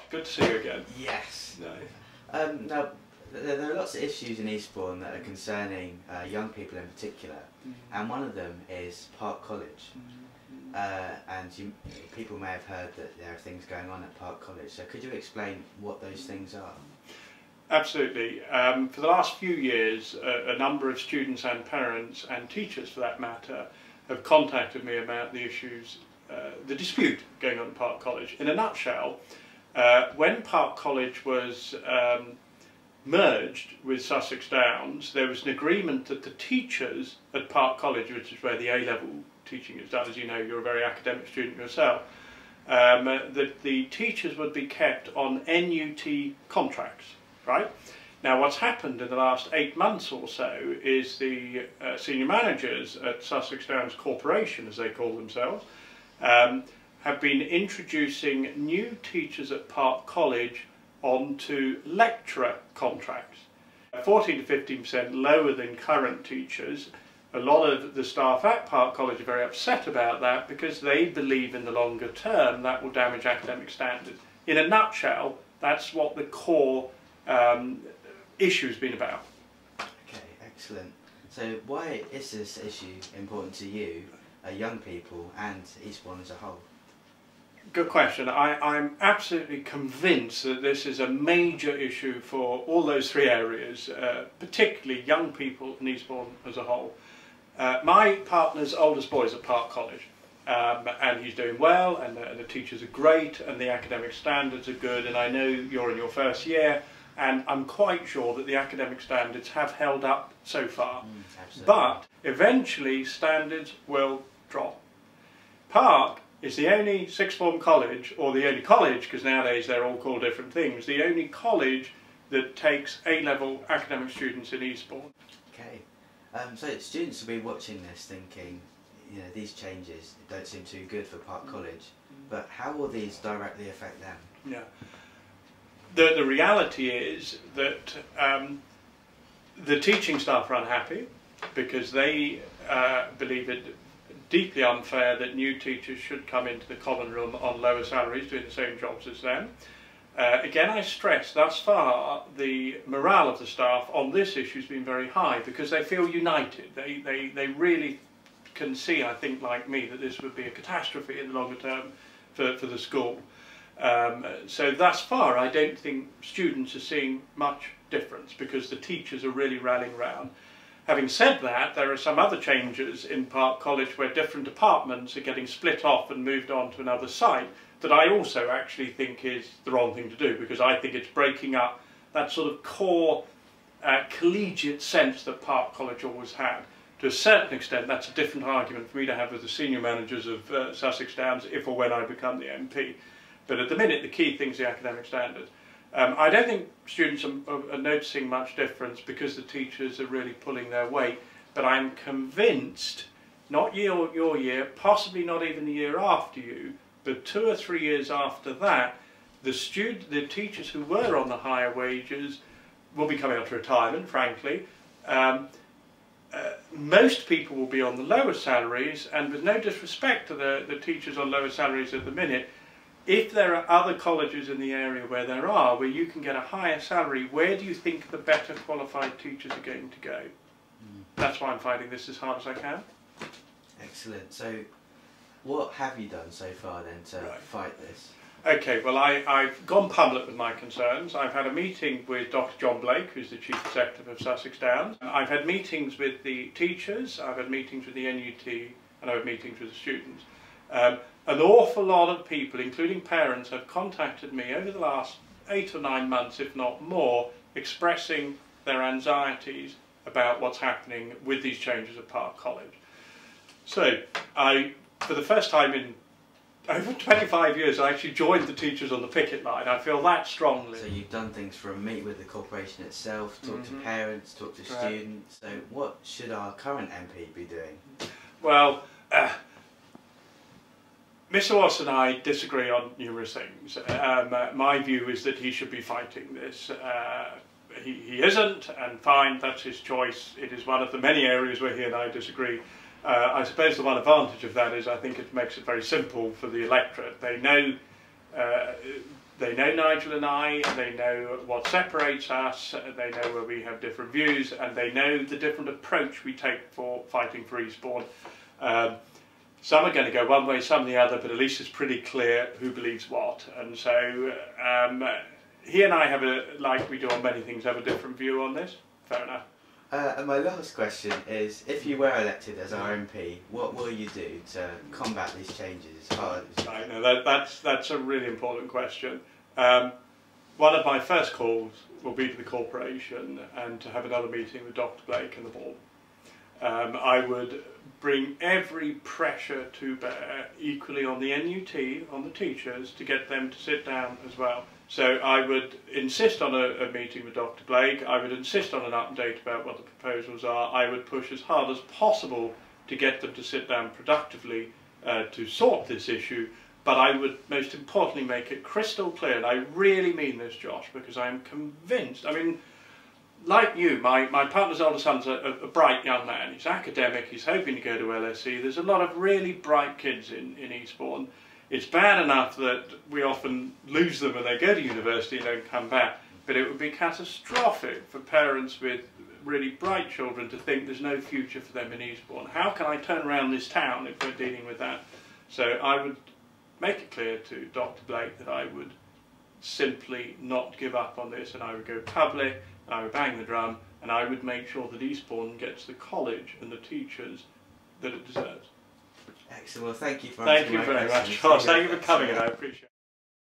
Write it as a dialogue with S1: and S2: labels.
S1: Good to see you again.
S2: Yes.
S1: No.
S2: Now, there are lots of issues in Eastbourne that are concerning young people in particular, and one of them is Park College. People may have heard that there are things going on at Park College, so could you explain what those things are?
S1: Absolutely. For the last few years, a number of students and parents and teachers, for that matter, have contacted me about the issues, the dispute going on at Park College. In a nutshell, when Park College was merged with Sussex Downs, there was an agreement that the teachers at Park College, which is where the A-level teaching is done, as you know, you're a very academic student yourself, that the teachers would be kept on NUT contracts, right? Now what's happened in the last 8 months or so is the senior managers at Sussex Downs Corporation, as they call themselves, have been introducing new teachers at Park College onto lecturer contracts, 14 to 15% lower than current teachers. A lot of the staff at Park College are very upset about that because they believe in the longer term that will damage academic standards. In a nutshell, that's what the core issue has been about.
S2: Okay, excellent. So why is this issue important to you, young people, and Eastbourne as a whole?
S1: Good question. I'm absolutely convinced that this is a major issue for all those three areas, particularly young people in Eastbourne as a whole. My partner's oldest boy is at Park College, and he's doing well, and the teachers are great, and the academic standards are good, and I know you're in your first year, and I'm quite sure that the academic standards have held up so far. But eventually standards will drop. Park is the only sixth form college, or the only college, because nowadays they're all called different things, the only college that takes A-level academic students in Eastbourne.
S2: Okay, so students will be watching this thinking, you know, these changes don't seem too good for Park College, but how will these directly affect them?
S1: Yeah. The reality is that the teaching staff are unhappy because they believe it deeply unfair that new teachers should come into the common room on lower salaries doing the same jobs as them. Again, I stress, thus far the morale of the staff on this issue has been very high because they feel united. They really can see, I think, like me, that this would be a catastrophe in the longer term for the school. So thus far I don't think students are seeing much difference because the teachers are really rallying round. Having said that, there are some other changes in Park College where different departments are getting split off and moved on to another site that I also actually think is the wrong thing to do, because I think it's breaking up that sort of core collegiate sense that Park College always had. To a certain extent, that's a different argument for me to have with the senior managers of Sussex Downs if or when I become the MP. But at the minute, the key thing is the academic standards. I don't think students are noticing much difference because the teachers are really pulling their weight, but I'm convinced, not your year, possibly not even the year after you, but 2 or 3 years after that, the teachers who were on the higher wages will be coming up to retirement, frankly. Most people will be on the lower salaries, and with no disrespect to the teachers on lower salaries at the minute, if there are other colleges in the area where you can get a higher salary, where do you think the better qualified teachers are going to go? That's why I'm fighting this as hard as I can.
S2: Excellent. So what have you done so far then to fight this?
S1: Okay, well I've gone public with my concerns. I've had a meeting with Dr. John Blake, who's the Chief Executive of Sussex Downs. I've had meetings with the teachers, I've had meetings with the NUT, and I've had meetings with the students. An awful lot of people, including parents, have contacted me over the last 8 or 9 months, if not more, expressing their anxieties about what's happening with these changes at Park College. So, for the first time in over 25 years, I actually joined the teachers on the picket line. I feel that strongly.
S2: So you've done things from meet with the corporation itself, talk to parents, talk to students. So what should our current MP be doing? Well,
S1: Mr Watts and I disagree on numerous things. My view is that he should be fighting this. He isn't, and fine, that's his choice. It is one of the many areas where he and I disagree. I suppose the one advantage of that is I think it makes it very simple for the electorate. They know They know Nigel and I, they know what separates us, they know where we have different views, and they know the different approach we take for fighting for Eastbourne. Some are going to go one way, some the other, but at least it's pretty clear who believes what. And so he and I have, like we do on many things, have a different view on this. Fair enough.
S2: And my last question is, if you were elected as our MP, what will you do to combat these changes as hard as you can?
S1: Right, no, that's a really important question. One of my first calls will be to the corporation and to have another meeting with Dr. Blake and the board. I would bring every pressure to bear equally on the NUT, on the teachers, to get them to sit down as well. So I would insist on a meeting with Dr. Blake, I would insist on an update about what the proposals are, I would push as hard as possible to get them to sit down productively to sort this issue, but I would most importantly make it crystal clear, and I really mean this, Josh, because I'm convinced, I mean, like you, my partner's older son's a bright young man, he's academic, he's hoping to go to LSE, there's a lot of really bright kids in Eastbourne. It's bad enough that we often lose them when they go to university and don't come back, but it would be catastrophic for parents with really bright children to think there's no future for them in Eastbourne. How can I turn around this town if we're dealing with that? So I would make it clear to Dr. Blake that I would simply not give up on this, and I would go public, and I would bang the drum, and I would make sure that Eastbourne gets the college and the teachers that it deserves.
S2: Excellent. Well, thank you for
S1: Thank you very much, Charles. Thank you for coming, and I appreciate it.